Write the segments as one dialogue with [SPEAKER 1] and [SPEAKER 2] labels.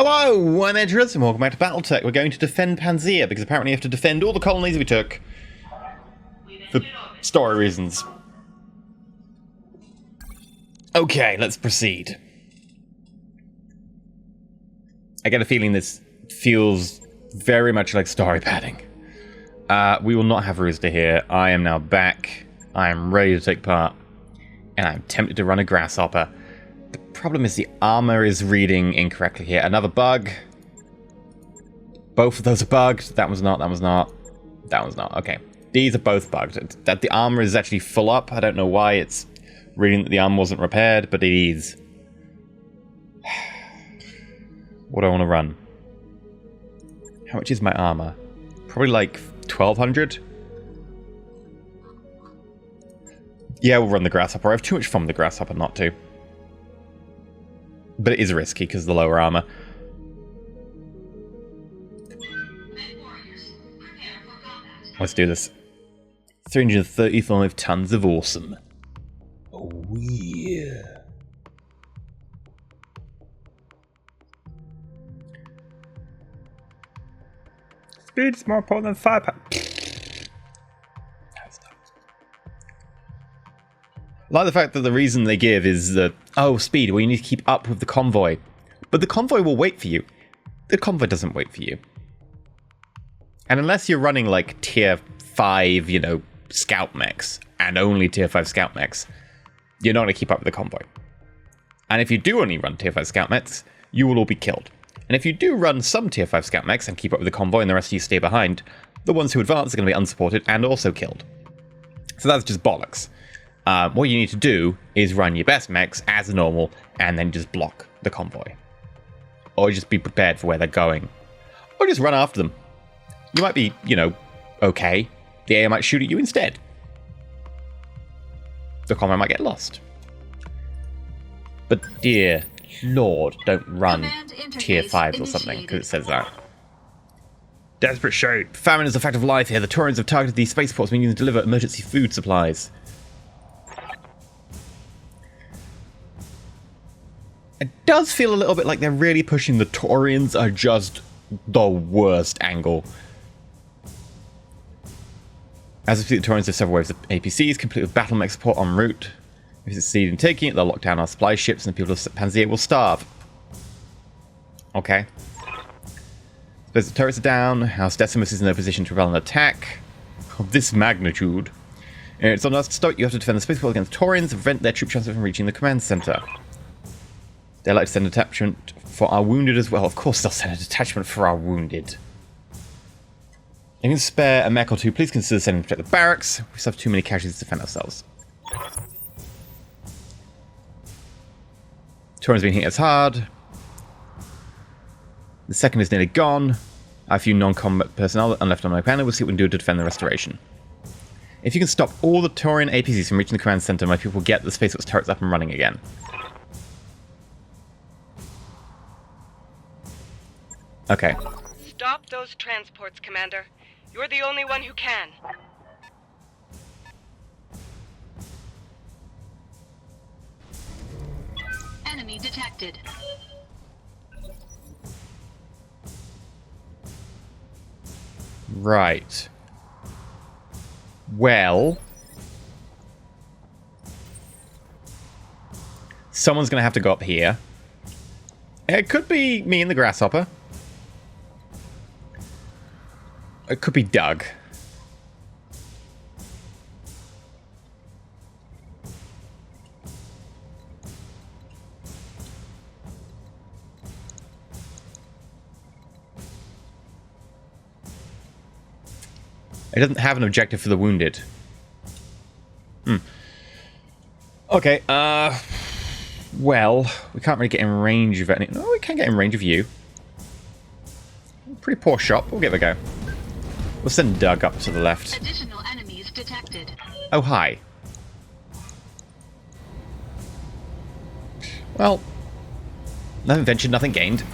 [SPEAKER 1] Hello, I'm EnterElysium, welcome back to BattleTech. We're going to defend PANZYR, because apparently you have to defend all the colonies we took. For story reasons. Okay, let's proceed. I get a feeling this feels very much like story padding. We will not have Rooster here. I am now back. I am ready to take part. And I'm tempted to run a grasshopper. The problem is the armor is reading incorrectly here. Another bug. Both of those are bugged. That one's not, that one's not. That one's not. Okay. These are both bugged. That the armor is actually full up. I don't know why it's reading that the armor wasn't repaired, but it is. What do I want to run? How much is my armor? Probably like 1,200? Yeah, we'll run the grasshopper. I have too much fun with the grasshopper not to. But it is risky because of the lower armor. Let's do this. 335 tons of awesome. Oh yeah. Speed is more important than firepower. I like the fact that the reason they give is that, oh, speed, well, you need to keep up with the convoy. But the convoy will wait for you. The convoy doesn't wait for you. And unless you're running, like, tier 5, you know, scout mechs, and only tier 5 scout mechs, you're not going to keep up with the convoy. And if you do only run tier 5 scout mechs, you will all be killed. And if you do run some tier 5 scout mechs and keep up with the convoy and the rest of you stay behind, the ones who advance are going to be unsupported and also killed. So that's just bollocks. What you need to do is run your best mechs as normal and then just block the convoy. Or just be prepared for where they're going. Or just run after them. You might be, you know, okay. The AI might shoot at you instead. The convoy might get lost. But dear Lord, don't run tier 5s or something, because it says that. Desperate shade. Famine is a fact of life here. The Taurians have targeted these spaceports, meaning to deliver emergency food supplies. It does feel a little bit like they're really pushing the Taurians are just the worst angle. As we see, the Taurians have several waves of APCs, complete with battle mech support en route. If we succeed in taking it, they'll lock down our supply ships and the people of PANZYR will starve. Okay. Suppose the turrets are down. House Decimus is in no position to repel an attack of this magnitude. It's on us to start. You have to defend the spaceport against Taurians and prevent their troop transfer from reaching the command center. They'd like to send a detachment for our wounded as well. Of course they'll send a detachment for our wounded. If you can spare a mech or two, please consider sending to protect the barracks. We still have too many casualties to defend ourselves. Taurian's been hitting us hard. The second is nearly gone. I have a few non-combat personnel left on my panel. We'll see what we can do to defend the restoration. If you can stop all the Taurian APCs from reaching the command center, my people will get the spaceport's turrets up and running again. Okay.
[SPEAKER 2] Stop those transports, Commander. You're the only one who can.
[SPEAKER 3] Enemy detected.
[SPEAKER 1] Right. Well, someone's going to have to go up here. It could be me and the grasshopper. It could be Doug. It doesn't have an objective for the wounded. Okay, well, we can't really get in range of any... No, we can get in range of you. Pretty poor shot, we'll give it a go. We'll send Doug up to the left.
[SPEAKER 3] Additional enemies detected.
[SPEAKER 1] Oh, hi. Well, nothing ventured, nothing gained.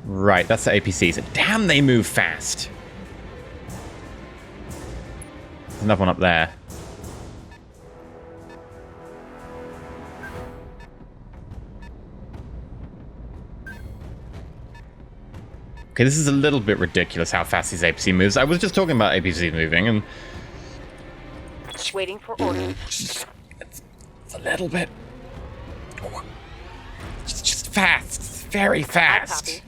[SPEAKER 1] Right, that's the APCs. Damn, they move fast. There's another one up there. Okay, this is a little bit ridiculous how fast these APC moves. I was just talking about APC moving, and...
[SPEAKER 2] Waiting for orders.
[SPEAKER 1] It's a little bit... It's just fast. It's very fast.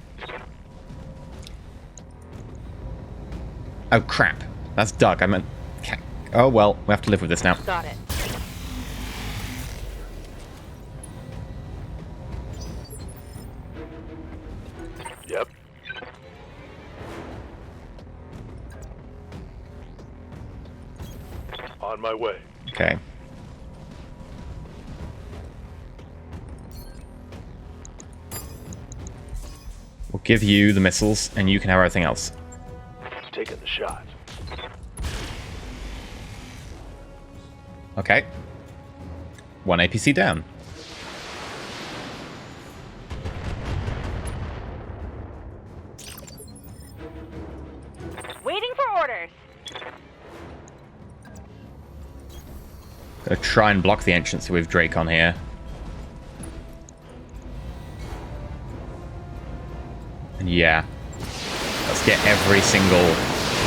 [SPEAKER 1] Oh, crap. That's Doug. I meant... Oh, well, we have to live with this now.
[SPEAKER 2] Got it.
[SPEAKER 4] Yep. On my way.
[SPEAKER 1] Okay. We'll give you the missiles, and you can have everything else.
[SPEAKER 4] Taking the shot.
[SPEAKER 1] Okay. One APC down.
[SPEAKER 2] Waiting for orders.
[SPEAKER 1] Gonna try and block the entrance with Drake on here. And yeah. Let's get every single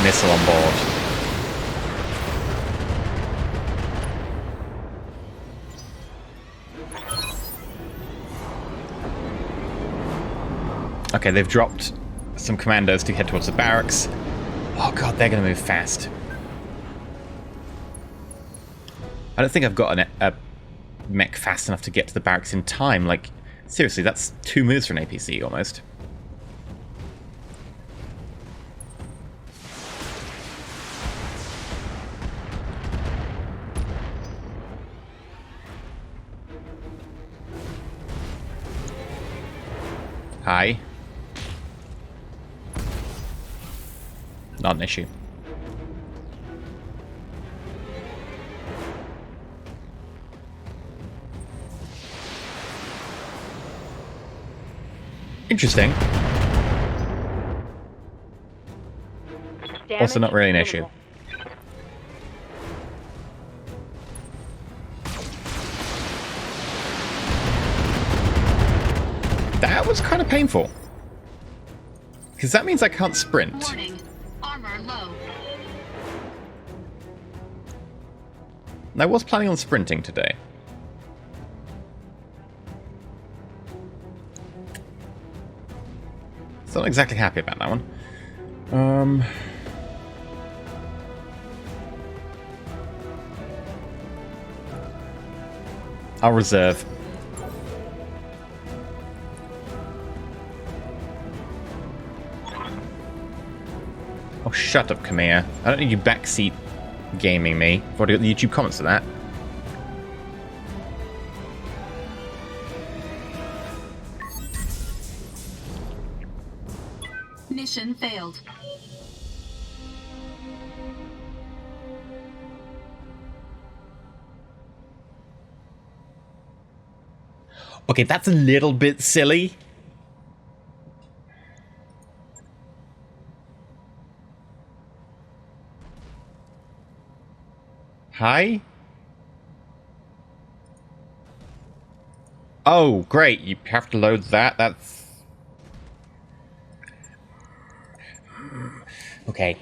[SPEAKER 1] missile on board. Okay, they've dropped some commandos to head towards the barracks. Oh god, they're gonna move fast. I don't think I've got a mech fast enough to get to the barracks in time. Like, seriously, that's 2 moves for an APC, almost. Hi. Not an issue. Interesting. Also not really an issue. That was kind of painful. Because that means I can't sprint.
[SPEAKER 3] Warning. Armor low.
[SPEAKER 1] I was planning on sprinting today. Still not exactly happy about that one. I'll reserve. Oh, shut up, Khmer. I don't need you backseat gaming me. I've already got the YouTube comments for that.
[SPEAKER 3] Mission failed.
[SPEAKER 1] Okay, that's a little bit silly. Hi? Oh, great. You have to load that. That's... Okay.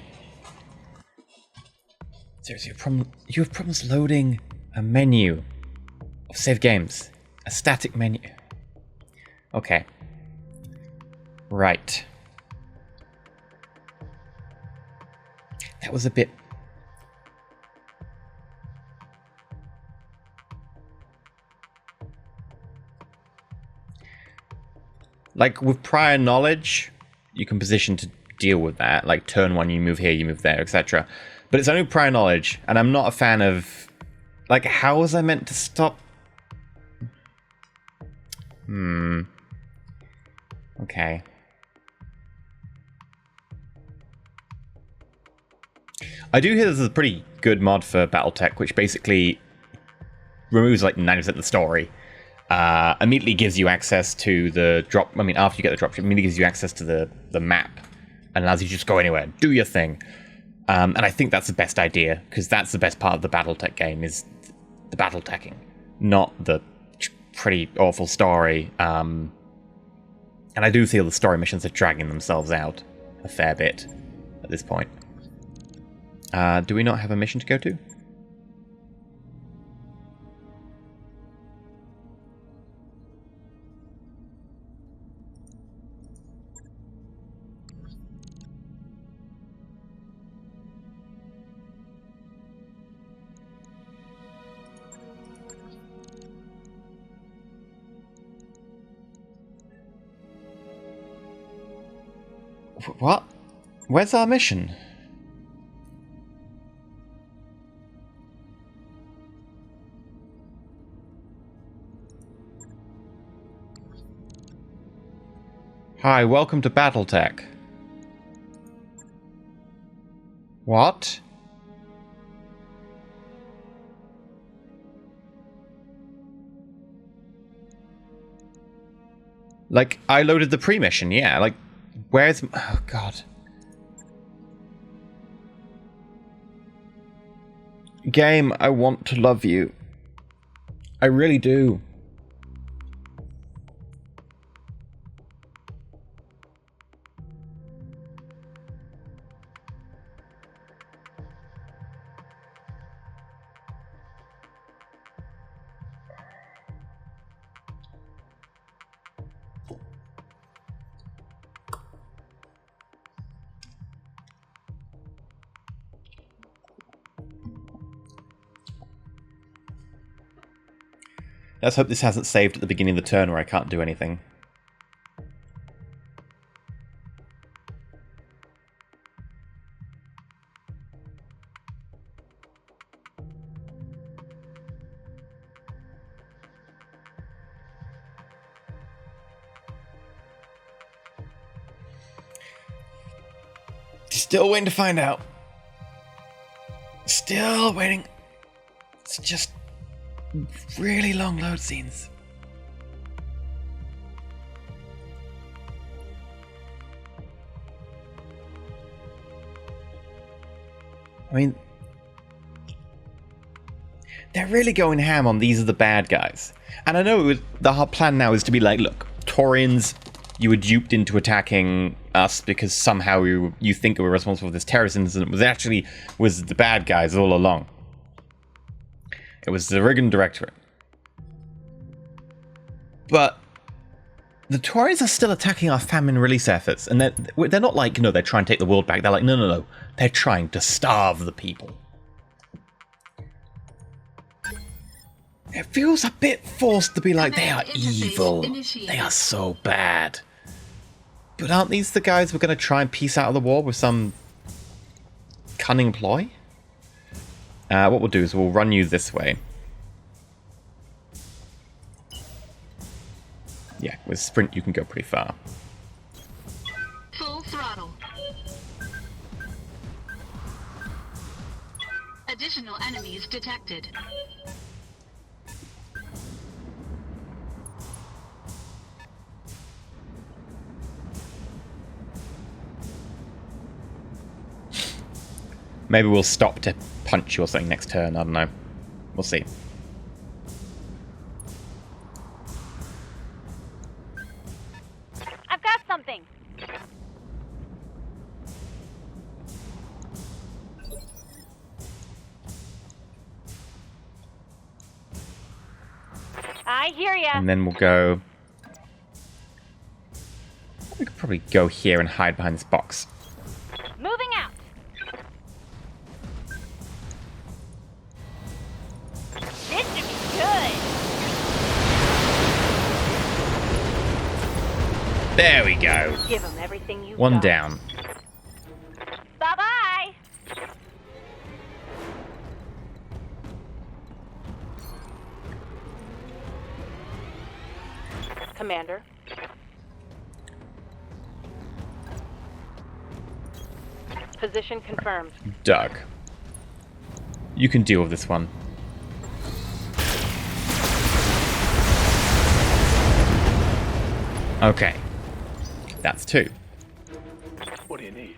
[SPEAKER 1] Seriously, you have problems loading a menu of save games. A static menu. Okay. Right. That was a bit... Like, with prior knowledge, you can position to deal with that. Like, turn 1, you move here, you move there, etc. But it's only prior knowledge, and I'm not a fan of... Like, how was I meant to stop... Okay. I do hear this is a pretty good mod for BattleTech, which basically removes like 90% of the story. immediately gives you access to the drop. I mean, after you get the dropship, immediately gives you access to the map and allows you to just go anywhere, do your thing. And I think that's the best idea, because that's the best part of the BattleTech game, is the BattleTeching, not the pretty awful story. And I do feel the story missions are dragging themselves out a fair bit at this point. Do we not have a mission to go to? What? Where's our mission? Hi, welcome to BattleTech. What? Like, I loaded the pre-mission, yeah, like, where's... Oh, God. Game, I want to love you. I really do. Let's hope this hasn't saved at the beginning of the turn where I can't do anything. Still waiting to find out. Still waiting. It's just really long load scenes. I mean, they're really going ham on these are the bad guys. And I know the whole plan now is to be like, look, Taurians, you were duped into attacking us because somehow you think we were responsible for this terrorist incident, but actually was the bad guys all along. It was the Riggin Directorate. But the Taurians are still attacking our famine release efforts, and they're not like, they're trying to take the world back. They're like, no. They're trying to starve the people. It feels a bit forced to be like, they are evil. They are so bad. But aren't these the guys we're going to try and piece out of the war with some cunning ploy? What we'll do is we'll run you this way. Yeah, with sprint you can go pretty far.
[SPEAKER 3] Full throttle. Additional enemies detected.
[SPEAKER 1] Maybe we'll stop to punch you or something next turn, I don't know. We'll see.
[SPEAKER 5] I've got something. I hear ya.
[SPEAKER 1] And then we'll go... We could probably go here and hide behind this box.
[SPEAKER 5] Moving out. This should be good.
[SPEAKER 1] There we go.
[SPEAKER 5] Give them everything you
[SPEAKER 1] One
[SPEAKER 5] got.
[SPEAKER 1] down.
[SPEAKER 5] Bye-bye. Commander. Position confirmed.
[SPEAKER 1] Doug. You can deal with this one. Okay. That's 2.
[SPEAKER 4] What do you need?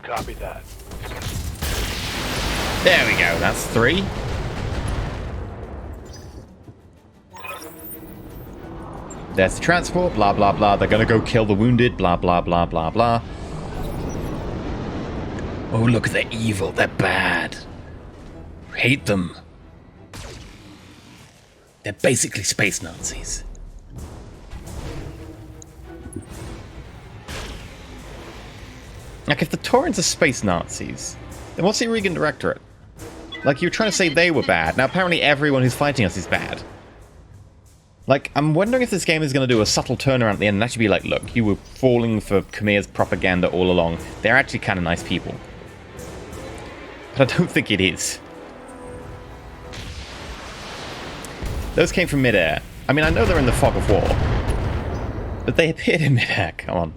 [SPEAKER 4] Copy that.
[SPEAKER 1] There we go. That's 3. There's the transport, blah, blah, blah. They're gonna go kill the wounded, blah, blah, blah, blah, blah. Oh, look, they're evil. They're bad. Hate them. They're basically space Nazis. Like, if the Taurans are space Nazis, then what's the Regan Directorate? Like, you were trying to say they were bad. Now, apparently everyone who's fighting us is bad. Like, I'm wondering if this game is going to do a subtle turnaround at the end and actually be like, look, you were falling for Khamir's propaganda all along. They're actually kind of nice people. But I don't think it is. Those came from midair. I mean, I know they're in the fog of war. But they appeared in midair. Come on.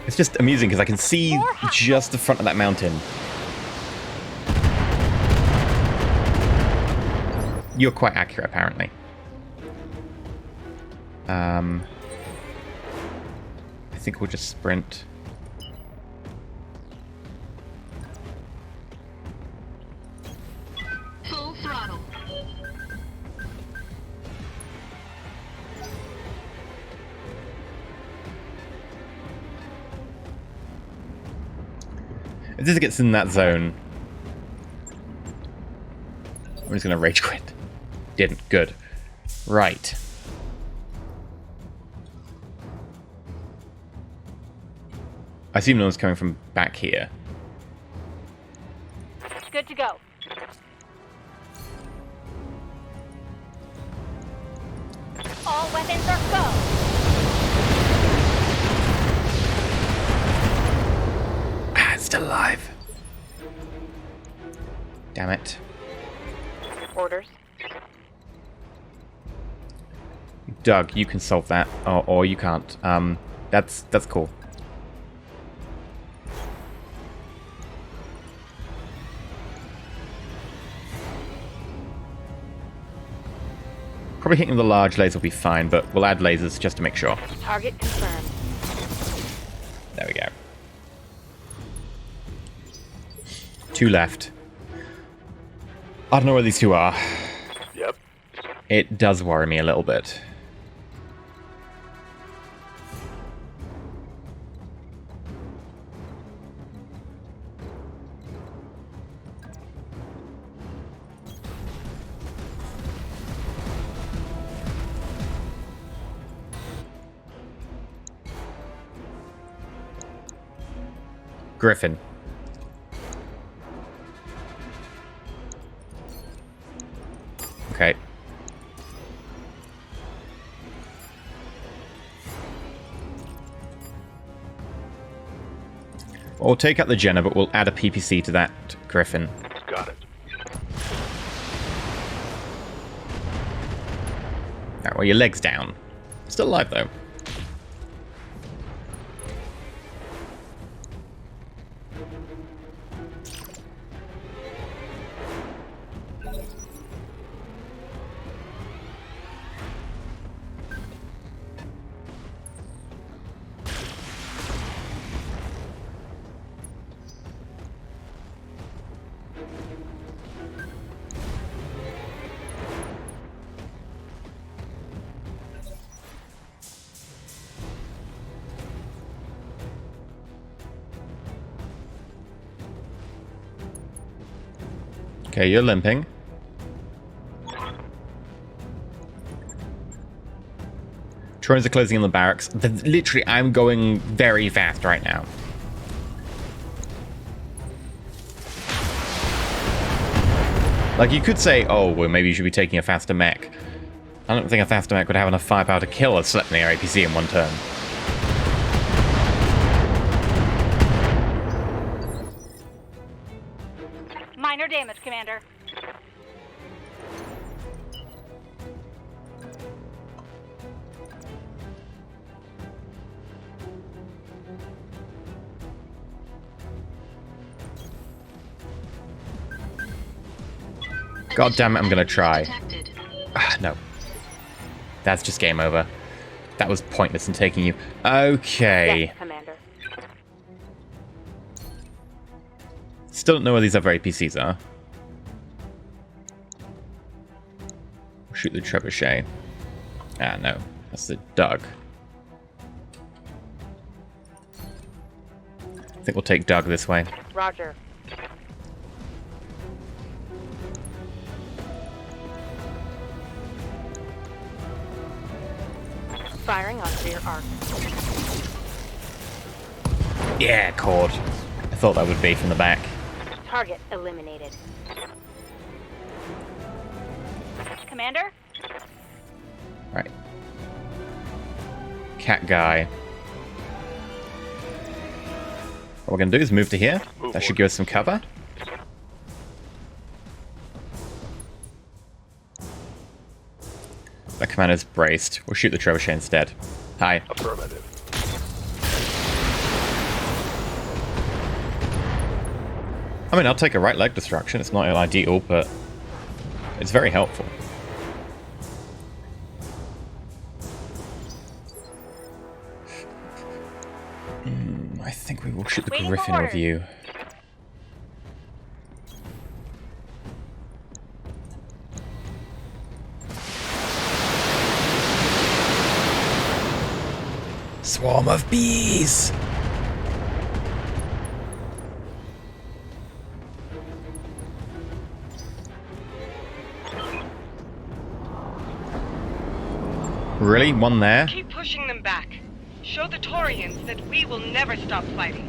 [SPEAKER 1] It's just amusing because I can see just the front of that mountain. You're quite accurate, apparently. I think we'll just sprint.
[SPEAKER 3] Full throttle.
[SPEAKER 1] If this gets in that zone, I'm just going to rage quit. Didn't. Good. Right. I assume no one's coming from back here.
[SPEAKER 5] Good to go. All weapons are go.
[SPEAKER 1] Ah, it's still alive. Damn it.
[SPEAKER 5] Orders.
[SPEAKER 1] Doug, you can solve that. Or you can't. That's cool. Probably hitting the large laser will be fine, but we'll add lasers just to make sure.
[SPEAKER 5] Target confirmed.
[SPEAKER 1] There we go. 2 left. I don't know where these 2 are.
[SPEAKER 4] Yep.
[SPEAKER 1] It does worry me a little bit. Griffin. Okay. We'll take out the Jenna, but we'll add a PPC to that Griffin.
[SPEAKER 4] Got it.
[SPEAKER 1] Alright, well, your leg's down. Still alive, though. Okay, you're limping. Drones are closing in the barracks. Literally, I'm going very fast right now. Like, you could say, oh, well, maybe you should be taking a faster mech. I don't think a faster mech would have enough firepower to kill a Sleipnir APC in one turn.
[SPEAKER 5] Minor damage, Commander.
[SPEAKER 1] God damn it, I'm gonna try.
[SPEAKER 3] Detected.
[SPEAKER 1] No. That's just game over. That was pointless in taking you. Okay.
[SPEAKER 5] Yes, Commander.
[SPEAKER 1] Still don't know where these other APCs are. Shoot the trebuchet. Ah, no. That's the Doug. I think we'll take Doug this way.
[SPEAKER 5] Roger. Firing on rear arc.
[SPEAKER 1] Yeah, cord. I thought that would be from the back.
[SPEAKER 5] Target eliminated. Commander?
[SPEAKER 1] Right. Cat guy. What we're going to do is move to here. That should give us some cover. That commander's braced. We'll shoot the trebuchet instead. Hi.
[SPEAKER 4] Affirmative.
[SPEAKER 1] I mean, I'll take a right leg destruction. It's not ideal, but it's very helpful. I think we will shoot the
[SPEAKER 5] Waiting for
[SPEAKER 1] Griffin
[SPEAKER 5] orders.
[SPEAKER 1] with you. Swarm of bees! Really? One there?
[SPEAKER 2] Keep pushing them back. Show the Taurians that we will never stop fighting.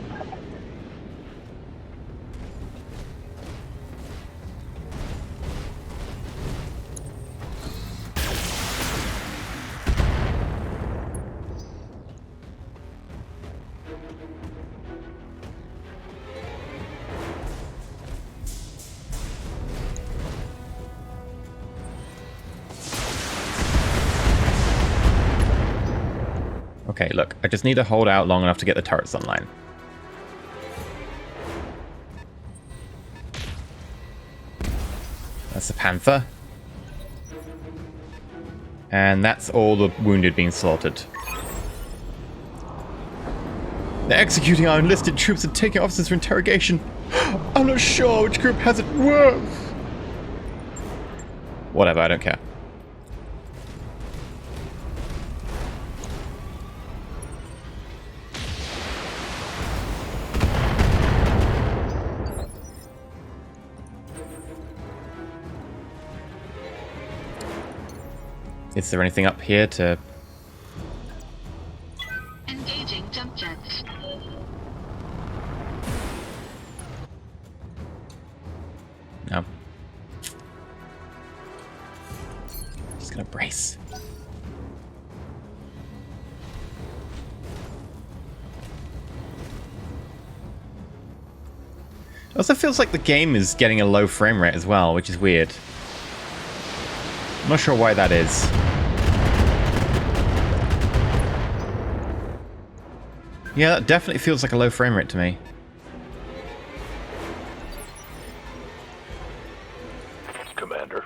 [SPEAKER 1] Okay, look, I just need to hold out long enough to get the turrets online. That's the Panther. And that's all the wounded being slaughtered. They're executing our enlisted troops and taking officers for interrogation. I'm not sure which group has it worse. Whatever, I don't care. Is there anything up here to...
[SPEAKER 3] Engaging jump jets.
[SPEAKER 1] No. Just gonna brace. It also feels like the game is getting a low frame rate as well, which is weird. I'm not sure why that is. Yeah, that definitely feels like a low frame rate to me.
[SPEAKER 4] Commander.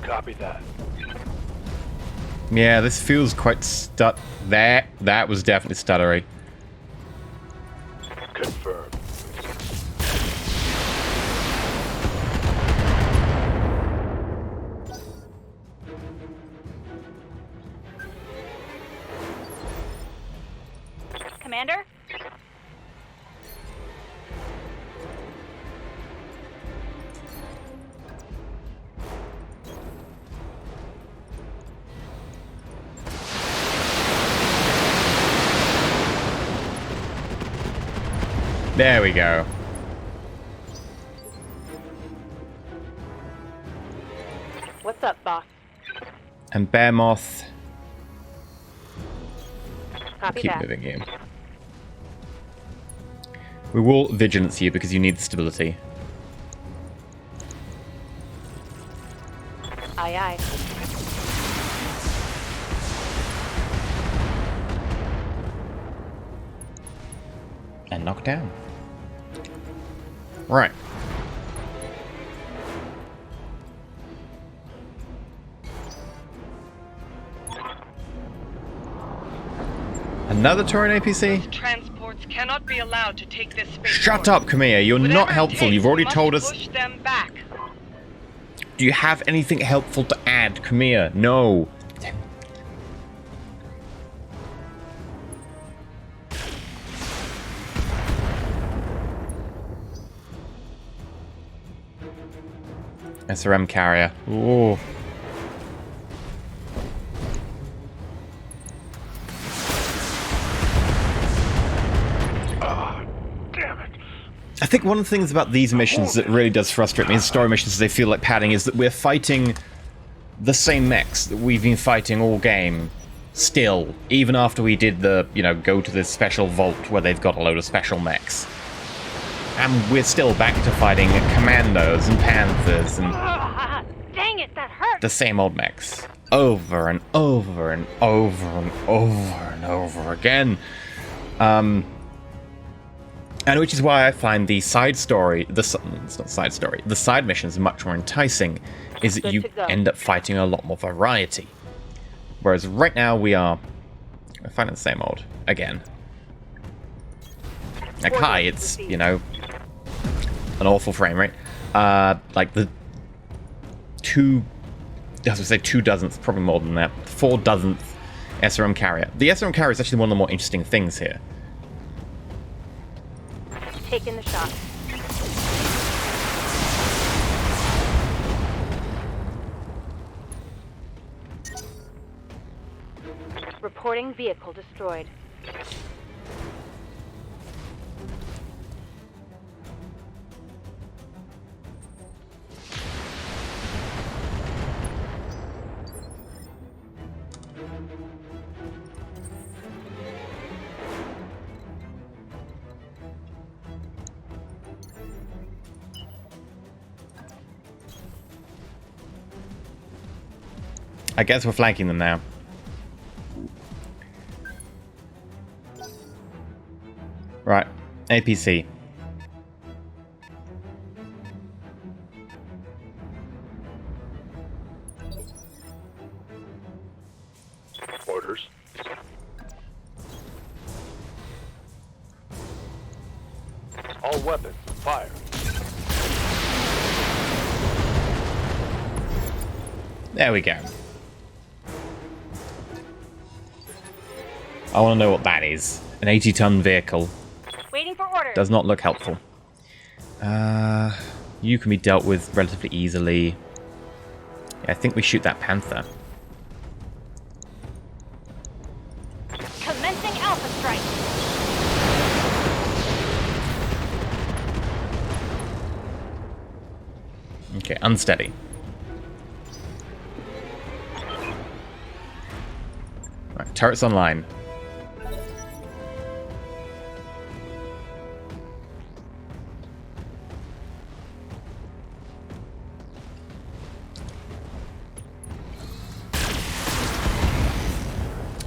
[SPEAKER 4] Copy that.
[SPEAKER 1] Yeah, this feels quite That was definitely stuttery.
[SPEAKER 4] Confirmed.
[SPEAKER 5] Commander?
[SPEAKER 1] There we go.
[SPEAKER 5] What's up, boss?
[SPEAKER 1] And Bear Moth.
[SPEAKER 5] Copy
[SPEAKER 1] Keep
[SPEAKER 5] that.
[SPEAKER 1] moving you. We will vigilance you because you need the stability.
[SPEAKER 5] Aye, aye.
[SPEAKER 1] and knocked down. Right. Another Taurian APC?
[SPEAKER 2] Transports cannot be allowed to take this space.
[SPEAKER 1] Shut up, Kamiya. You're
[SPEAKER 2] Whatever
[SPEAKER 1] not
[SPEAKER 2] it
[SPEAKER 1] helpful.
[SPEAKER 2] takes,
[SPEAKER 1] You've already
[SPEAKER 2] we must
[SPEAKER 1] told us.
[SPEAKER 2] Push them back.
[SPEAKER 1] Do you have anything helpful to add, Kamiya? No. SRM carrier. Ooh.
[SPEAKER 4] Damn it.
[SPEAKER 1] I think one of the things about these missions that really does frustrate me, and story missions they feel like padding, is that we're fighting the same mechs that we've been fighting all game. Still, even after we did the, go to this special vault where they've got a load of special mechs. And we're still back to fighting commandos and panzers and
[SPEAKER 5] Dang it, that hurt!
[SPEAKER 1] the same old mechs. Over and over and over and over and over again. And which is why I find the side story, it's not side story, the side missions much more enticing, is that you end up fighting a lot more variety. Whereas right now we're fighting the same old, again. Like, hi, it's, an awful frame rate. Like the two dozenth, probably more than that, 4 dozenth SRM carrier. The SRM carrier is actually one of the more interesting things here.
[SPEAKER 5] Taking the shot. Reporting vehicle destroyed.
[SPEAKER 1] I guess we're flanking them now. Right, APC.
[SPEAKER 4] Orders. All weapons, fire.
[SPEAKER 1] There we go. I want to know what that is. An 80-ton vehicle.
[SPEAKER 5] Waiting for orders.
[SPEAKER 1] Does not look helpful. You can be dealt with relatively easily. Yeah, I think we shoot that panther.
[SPEAKER 5] Commencing Alpha Strike.
[SPEAKER 1] Okay, unsteady. Right, turrets online.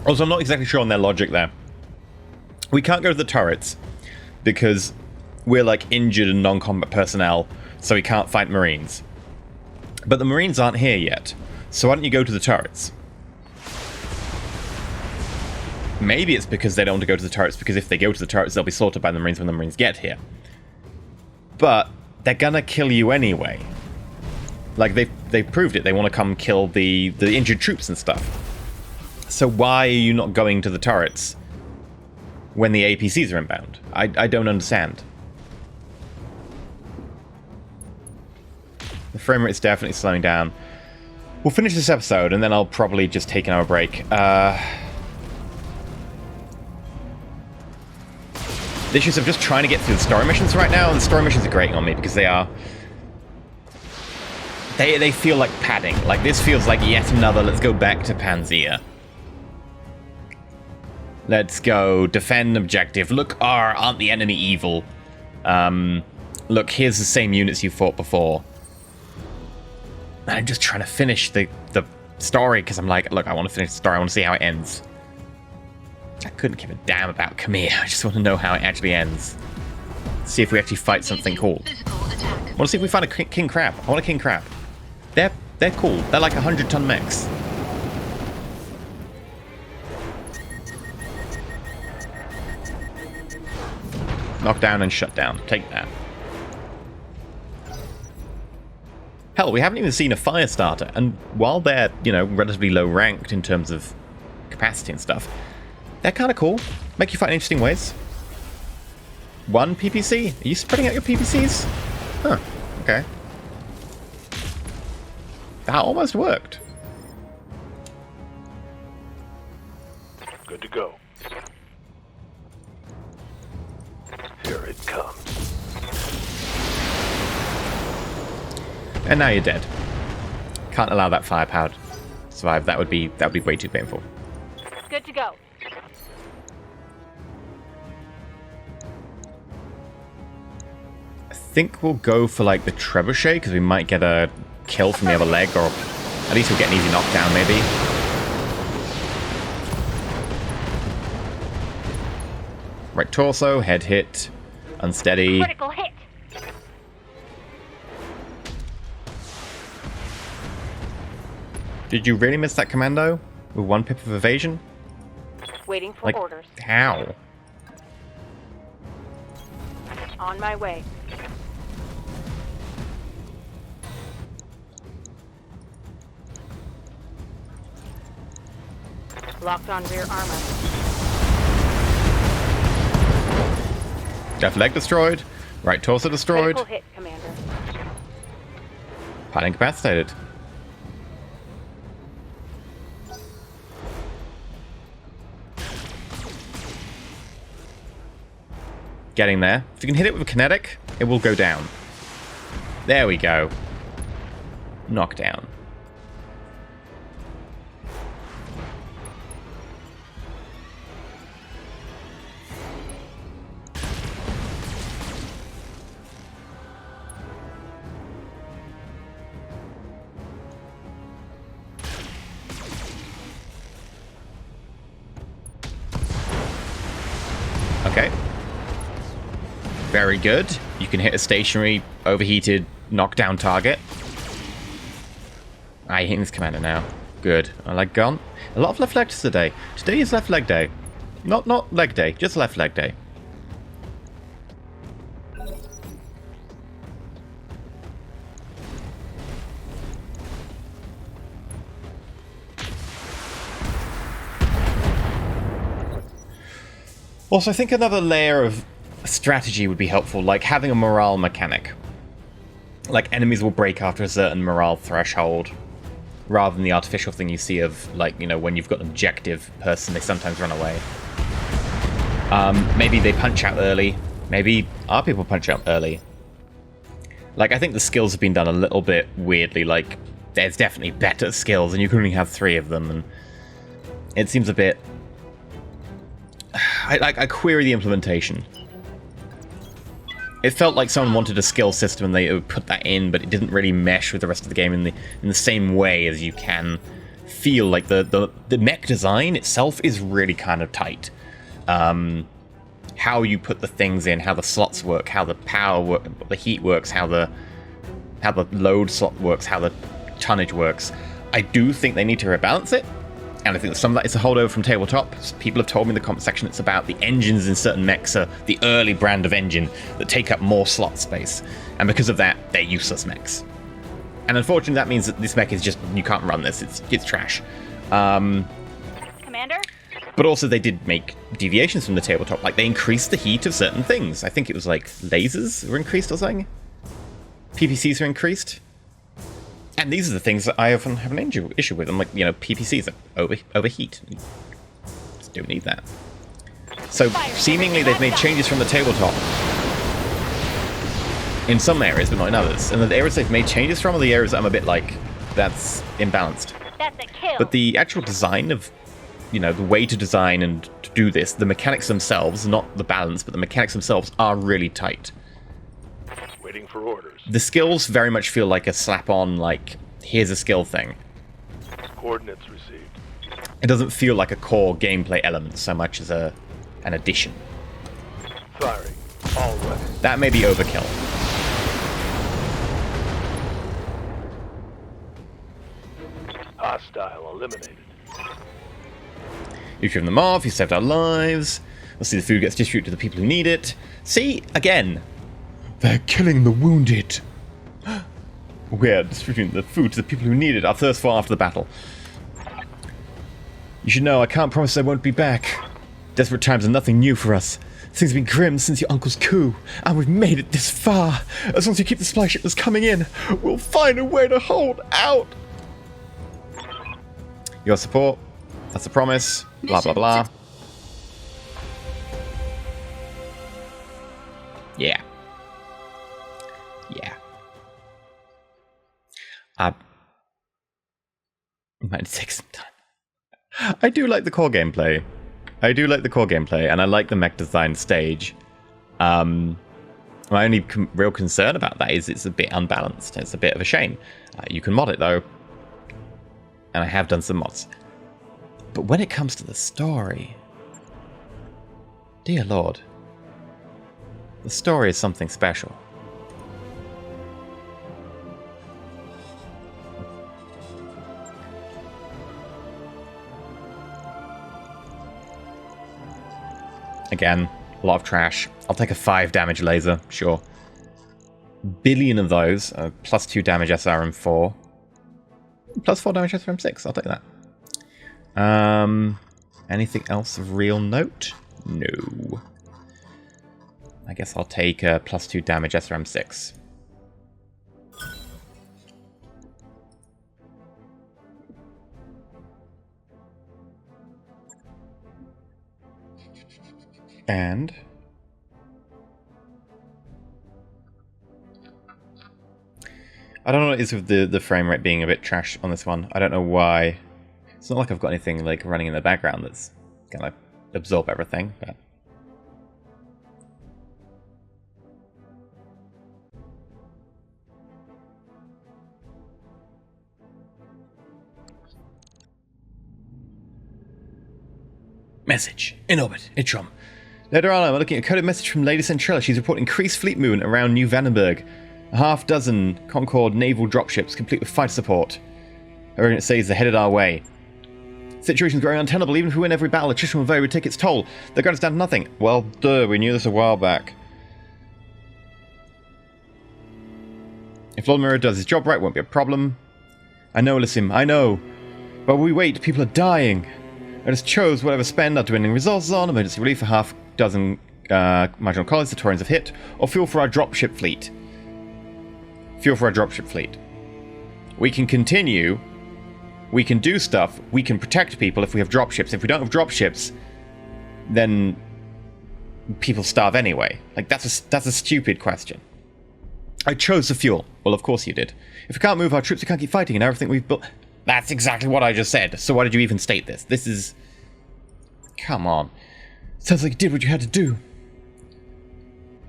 [SPEAKER 1] Also, I'm not exactly sure on their logic there. We can't go to the turrets because we're like injured and non-combat personnel, so we can't fight Marines. But the Marines aren't here yet, so why don't you go to the turrets? Maybe it's because they don't want to go to the turrets, because if they go to the turrets, they'll be slaughtered by the Marines when the Marines get here. But they're gonna kill you anyway. Like, they've proved it. They want to come kill the injured troops and stuff. So why are you not going to the turrets when the APCs are inbound? I don't understand. The frame rate's definitely slowing down. We'll finish this episode, and then I'll probably just take an hour break. The issues of just trying to get through the story missions right now, and the story missions are grating on me because they are... They feel like padding. Like, this feels like yet another let's go back to PANZYR. Let's go defend objective. Look, aren't the enemy evil? Look, here's the same units you fought before. I'm just trying to finish the story because I'm like, look, I want to finish the story. I want to see how it ends. I couldn't give a damn about Khmer. I just want to know how it actually ends. See if we actually fight something cool.
[SPEAKER 3] Physical attack.
[SPEAKER 1] I want to see if we find a king crab. I want a king crab. They're cool. They're like 100-ton mechs. Knock down and shut down. Take that. Hell, we haven't even seen a fire starter, and while they're, you know, relatively low ranked in terms of capacity and stuff, they're kind of cool. Make you fight in interesting ways. One PPC? Are you spreading out your PPCs? Huh. Okay. That almost worked.
[SPEAKER 4] Good to go. Here it comes.
[SPEAKER 1] And now you're dead. Can't allow that firepower to survive. That would be way too painful.
[SPEAKER 5] Good to go.
[SPEAKER 1] I think we'll go for like the trebuchet because we might get a kill from the other leg, or at least we'll get an easy knockdown maybe. Right torso, head hit, unsteady.
[SPEAKER 5] Critical hit.
[SPEAKER 1] Did you really miss that commando with 1 pip of evasion?
[SPEAKER 5] Waiting for
[SPEAKER 1] Like,
[SPEAKER 5] orders.
[SPEAKER 1] how?
[SPEAKER 5] On my way. Locked on rear armor.
[SPEAKER 1] Left leg destroyed. Right torso destroyed.
[SPEAKER 5] Critical hit, Commander.
[SPEAKER 1] Pilot incapacitated. Getting there. If you can hit it with a kinetic, it will go down. There we go. Knockdown. Okay. Very good. You can hit a stationary, overheated, knockdown target. I hit this commander now. Good. I like gone. A lot of left legs today. Today is left leg day. Not leg day, just left leg day. Also, I think another layer of strategy would be helpful, like having a morale mechanic. Like, enemies will break after a certain morale threshold, rather than the artificial thing you see of, like, you know, when you've got an objective person, they sometimes run away. Maybe they punch out early. Maybe our people punch out early. Like, I think the skills have been done a little bit weirdly. Like, there's definitely better skills, and you can only have 3 of them, and it seems a bit... I query the implementation. It felt like someone wanted a skill system and they put that in, but it didn't really mesh with the rest of the game in the same way as you can feel. Like the mech design itself is really kind of tight. How you put the things in, how the slots work, how the power work, the heat works, how the load slot works, how the tonnage works. I do think they need to rebalance it. And I think that some of that is a holdover from tabletop. People have told me in the comment section it's about the engines in certain mechs are the early brand of engine that take up more slot space. And because of that, they're useless mechs. And unfortunately, that means that this mech is just, you can't run this. It's trash.
[SPEAKER 5] Commander?
[SPEAKER 1] But also they did make deviations from the tabletop. Like, they increased the heat of certain things. I think it was like lasers were increased or something. PPCs are increased. And these are the things that I often have an issue with. I'm like, you know, PPCs are overheat. You just don't need that. So, seemingly they've made changes from the tabletop. In some areas, but not in others. And the areas they've made changes from are the areas that I'm a bit like, that's imbalanced.
[SPEAKER 5] That's a kill.
[SPEAKER 1] But the actual design of, you know, the way to design and to do this, the mechanics themselves, not the balance, but the mechanics themselves are really tight.
[SPEAKER 4] Waiting for orders.
[SPEAKER 1] The skills very much feel like a slap-on, like, here's a skill thing.
[SPEAKER 4] Coordinates received.
[SPEAKER 1] It doesn't feel like a core gameplay element so much as an addition.
[SPEAKER 4] Firing. All weapons.
[SPEAKER 1] That may be overkill.
[SPEAKER 4] Hostile eliminated.
[SPEAKER 1] You've driven them off, you've saved our lives. We'll see the food gets distributed to the people who need it. See, again, they're killing the wounded. We're distributing the food to the people who need it. Our thirst for after the battle. You should know, I can't promise I won't be back. Desperate times are nothing new for us. Things have been grim since your uncle's coup, and we've made it this far. As long as you keep the supply shipments coming in, we'll find a way to hold out. Your support, that's a promise. Blah, blah, blah. Yeah. Yeah. I might take some time. I do like the core gameplay. And I like the mech design stage. My only real concern about that is it's a bit unbalanced. It's a bit of a shame. You can mod it, though. And I have done some mods. But when it comes to the story... Dear Lord. The story is something special. Again, a lot of trash. I'll take a 5 damage laser, sure. Billion of those, plus 2 damage SRM4. Plus 4 damage SRM6, I'll take that. Anything else of real note? No. I guess I'll take plus 2 damage SRM6. And I don't know what it is with the frame rate being a bit trash on this one. I don't know why. It's not like I've got anything like running in the background that's gonna absorb everything, but message in orbit. Itrom. Later on, I'm looking at a coded message from Lady Centrella. She's reporting increased fleet movement around New Vandenberg. A half-dozen Concord naval dropships, complete with fighter support. Everything it says they're headed our way. The situation's growing untenable. Even if we win every battle, attrition will vary would take its toll. They're going us down to nothing. Well, duh, we knew this a while back. If Lord Mirror does his job right, it won't be a problem. I know, Elysium, I know. But we wait, people are dying. I just chose whatever spend our dwindling resources on, emergency relief for half-dozen marginal colonies the Taurians have hit, or fuel for our dropship fleet. Fuel for our dropship fleet. We can continue, we can do stuff, we can protect people if we have dropships. If we don't have dropships, then people starve anyway. Like, that's a stupid question. I chose the fuel. Well, of course you did. If we can't move our troops, we can't keep fighting, and everything we've built... That's exactly what I just said. So why did you even state this? This is... Come on. Sounds like you did what you had to do.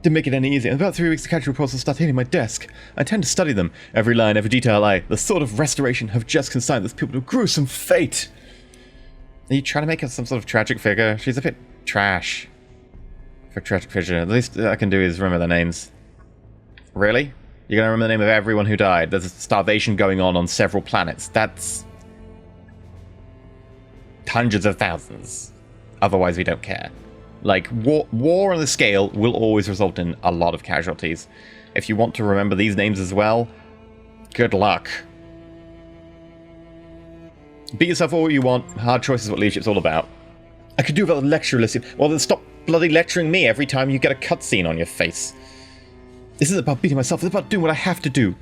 [SPEAKER 1] Didn't make it any easier. In about 3 weeks, the casual reports will start hitting my desk. I tend to study them. Every line, every detail. The sword of restoration have just consigned those people to a gruesome fate. Are you trying to make her some sort of tragic figure? She's a bit trash. For tragic figure. The least I can do is remember their names. Really? You're going to remember the name of everyone who died. There's starvation going on several planets. That's... hundreds of thousands. Otherwise, we don't care. Like, war on the scale will always result in a lot of casualties. If you want to remember these names as well, good luck. Beat yourself all you want. Hard choice is what leadership's all about. I could do without the lecture, Elysium. Well, then stop bloody lecturing me every time you get a cutscene on your face. This isn't about beating myself, it's about doing what I have to do.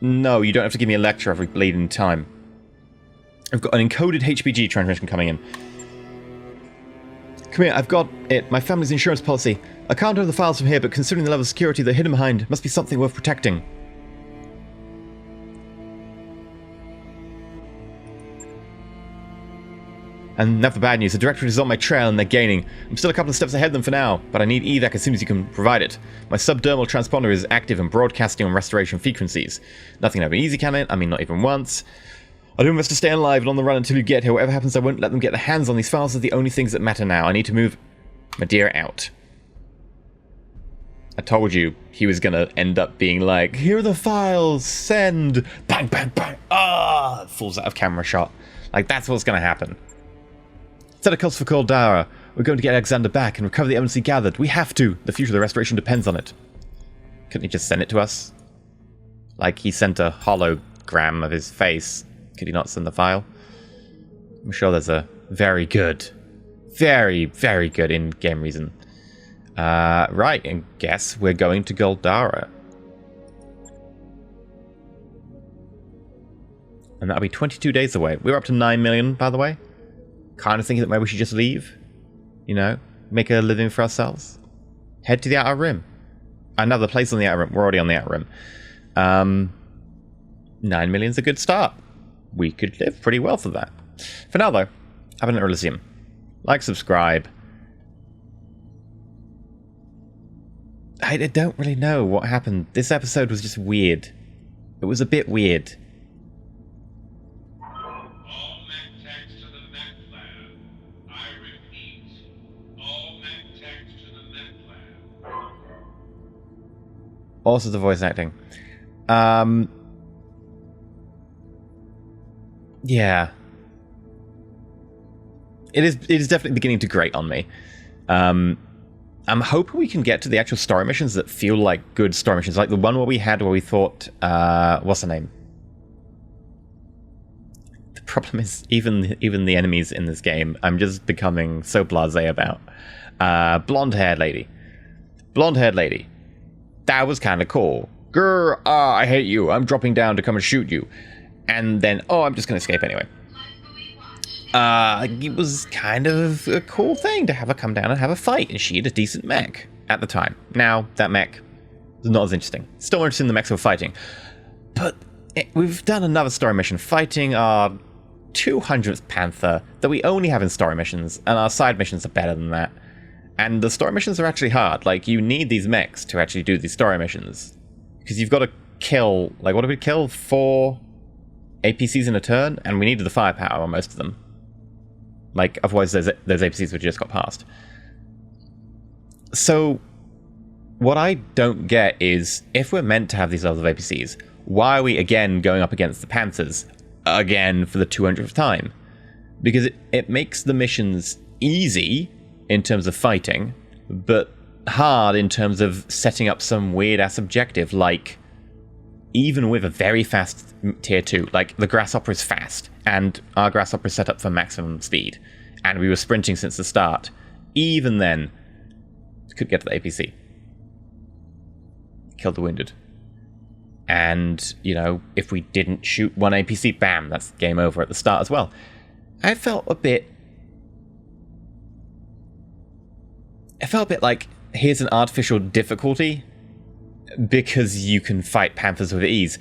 [SPEAKER 1] No, you don't have to give me a lecture every bleeding time. I've got an encoded HPG transmission coming in. Come here, I've got it. My family's insurance policy. I can't open the files from here, but considering the level of security they're hidden behind, must be something worth protecting. And now for bad news. The Directorate is on my trail and they're gaining. I'm still a couple of steps ahead of them for now, but I need evac as soon as you can provide it. My subdermal transponder is active and broadcasting on restoration frequencies. Nothing ever easy, can it? I mean, not even once. I'll do my best to stay alive and on the run until you get here. Whatever happens, I won't let them get their hands on these files. They're the only things that matter now. I need to move Madeira out. I told you he was going to end up being like, here are the files, send, bang, bang, bang, falls out of camera shot. Like, that's what's going to happen. Set a course for Caldara. We're going to get Alexander back and recover the evidence he gathered. We have to. The future of the Restoration depends on it. Couldn't he just send it to us? Like, he sent a hologram of his face. Could he not send the file? I'm sure there's a very good, very, very good in-game reason. Right, and guess we're going to Goldara. And that'll be 22 days away. We're up to 9 million, by the way. Kind of thinking that maybe we should just leave. You know, make a living for ourselves. Head to the Outer Rim. Another place on the Outer Rim. We're already on the Outer Rim. 9 million's a good start. We could live pretty well for that. For now, though, have an EnterElysium. Like, subscribe. I don't really know what happened. This episode was just weird. It was a bit weird.
[SPEAKER 6] All mech-techs to the mech lab. I repeat, all mech-techs to the mech lab.
[SPEAKER 1] Also the voice acting. Yeah. It is definitely beginning to grate on me. I'm hoping we can get to the actual story missions that feel like good story missions, like the one where we had where we thought, what's her name? The problem is, even the enemies in this game, I'm just becoming so blasé about. Blonde-haired lady. Blonde-haired lady. That was kind of cool. Grr, I hate you. I'm dropping down to come and shoot you. And then, I'm just going to escape anyway. It was kind of a cool thing to have her come down and have a fight, and she had a decent mech at the time. Now, that mech is not as interesting. Still interested in the mechs we're fighting. But we've done another story mission, fighting our 200th Panther that we only have in story missions, and our side missions are better than that. And the story missions are actually hard. Like, you need these mechs to actually do these story missions. Because you've got to kill, like, what did we kill? 4 APCs in a turn? And we needed the firepower on most of them. Like, otherwise those APCs would just got past. So, what I don't get is, if we're meant to have these other APCs, why are we again going up against the Panthers? Again for the 200th time? Because it makes the missions easy in terms of fighting, but hard in terms of setting up some weird-ass objective, like, even with a very fast tier 2, like, the Grasshopper is fast, and our Grasshopper is set up for maximum speed, and we were sprinting since the start. Even then, could get to the APC. Killed the wounded. And, you know, if we didn't shoot one APC, bam, that's game over at the start as well. I felt a bit like, here's an artificial difficulty because you can fight Panthers with ease.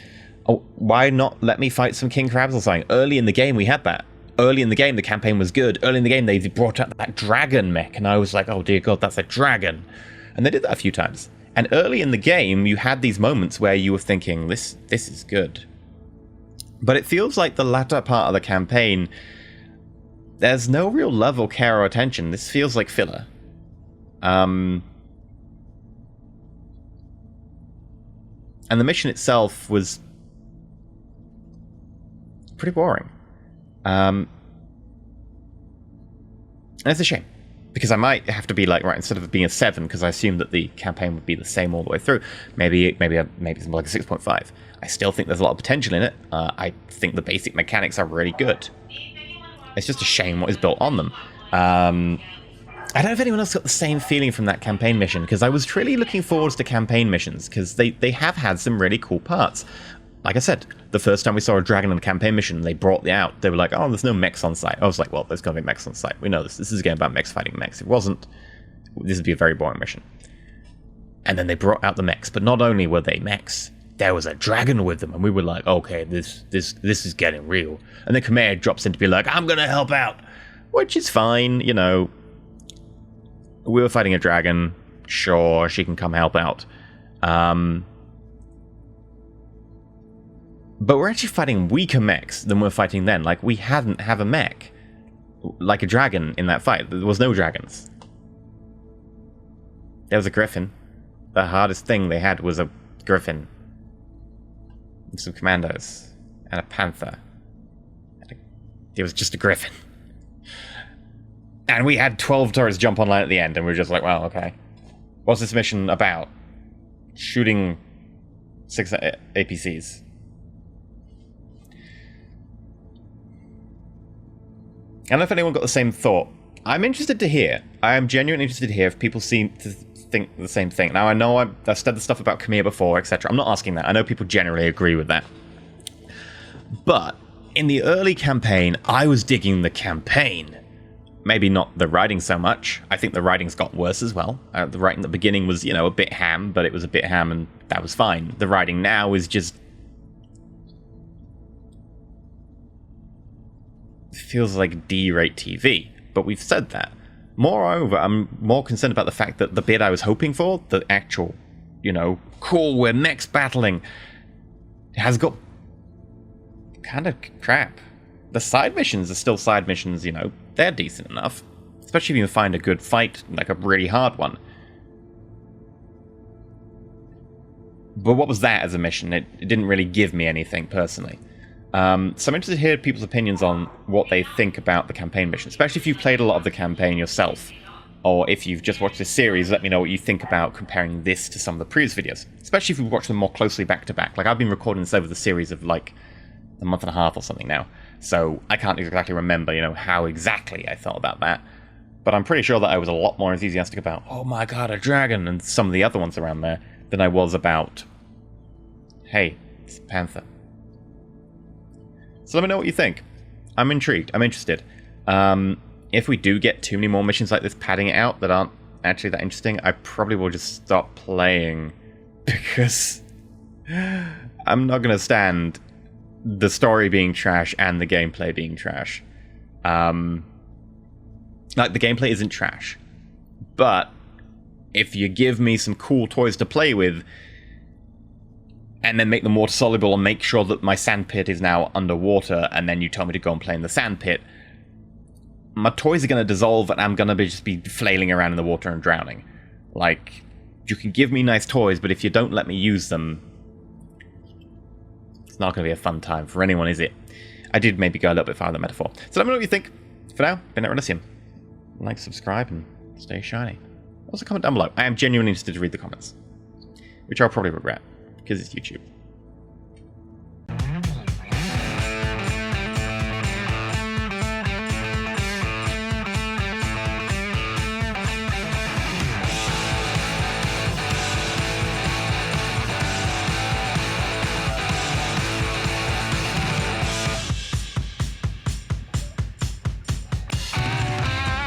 [SPEAKER 1] Oh, why not let me fight some king crabs or something? Early in the game, we had that. Early in the game, the campaign was good. Early in the game, they brought out that dragon mech, and I was like, oh dear God, that's a dragon. And they did that a few times. And early in the game, you had these moments where you were thinking, this is good. But it feels like the latter part of the campaign, there's no real love or care or attention. This feels like filler. And the mission itself was pretty boring. And it's a shame, because I might have to be like, right, instead of it being a 7, because I assumed that the campaign would be the same all the way through, maybe it's more like a 6.5. I still think there's a lot of potential in it. I think the basic mechanics are really good. It's just a shame what is built on them. I don't know if anyone else got the same feeling from that campaign mission, because I was truly looking forward to campaign missions, because they have had some really cool parts. Like I said, the first time we saw a dragon on a campaign mission, they brought out, they were like, oh, there's no mechs on site. I was like, well, there's going to be mechs on site. We know this. This is a game about mechs fighting mechs. If it wasn't, this would be a very boring mission. And then they brought out the mechs, but not only were they mechs, there was a dragon with them, and we were like, okay, this is getting real. And then Khmer drops in to be like, I'm going to help out, which is fine, you know. We were fighting a dragon. Sure, she can come help out. But we're actually fighting weaker mechs than we're fighting then. Like, we hadn't have a mech. Like a dragon in that fight. There was no dragons. There was a griffin. The hardest thing they had was a griffin. And some commandos. And a panther. It was just a griffin. And we had 12 turrets jump online at the end, and we were just like, well, okay. What's this mission about? Shooting 6 APCs. I don't know if anyone got the same thought. I'm interested to hear. I am genuinely interested to hear if people seem to think the same thing. Now, I know I've said the stuff about Khmer before, etc. I'm not asking that. I know people generally agree with that. But in the early campaign, I was digging the campaign. Maybe not the writing so much. I think the writing's got worse as well. The writing at the beginning was, a bit ham, but it was a bit ham and that was fine. The writing now is just... feels like D-rate TV. But we've said that. Moreover, I'm more concerned about the fact that the bit I was hoping for, the actual, cool, we're mechs battling, has got kind of crap. The side missions are still side missions, they're decent enough. Especially if you find a good fight, like a really hard one. But what was that as a mission? It didn't really give me anything, personally. So I'm interested to hear people's opinions on what they think about the campaign mission. Especially if you've played a lot of the campaign yourself. Or if you've just watched this series, let me know what you think about comparing this to some of the previous videos. Especially if you've watched them more closely back to back. Like, I've been recording this over the series of, like, a month and a half or something now. So I can't exactly remember, how exactly I felt about that. But I'm pretty sure that I was a lot more enthusiastic about, oh my god, a dragon, and some of the other ones around there, than I was about, hey, it's a panther. So let me know what you think. I'm intrigued. I'm interested. If we do get too many more missions like this padding it out that aren't actually that interesting, I probably will just stop playing. Because I'm not going to stand the story being trash and the gameplay being trash. Like, the gameplay isn't trash. But if you give me some cool toys to play with, and then make them water soluble and make sure that my sandpit is now underwater, and then you tell me to go and play in the sandpit, my toys are going to dissolve and I'm going to just be flailing around in the water and drowning. Like, you can give me nice toys, but if you don't let me use them, it's not going to be a fun time for anyone, is it? I did maybe go a little bit far in the metaphor. So let me know what you think. For now, been EnterElysium. Like, subscribe, and stay shiny. Also comment down below. I am genuinely interested to read the comments. Which I'll probably regret, because it's YouTube.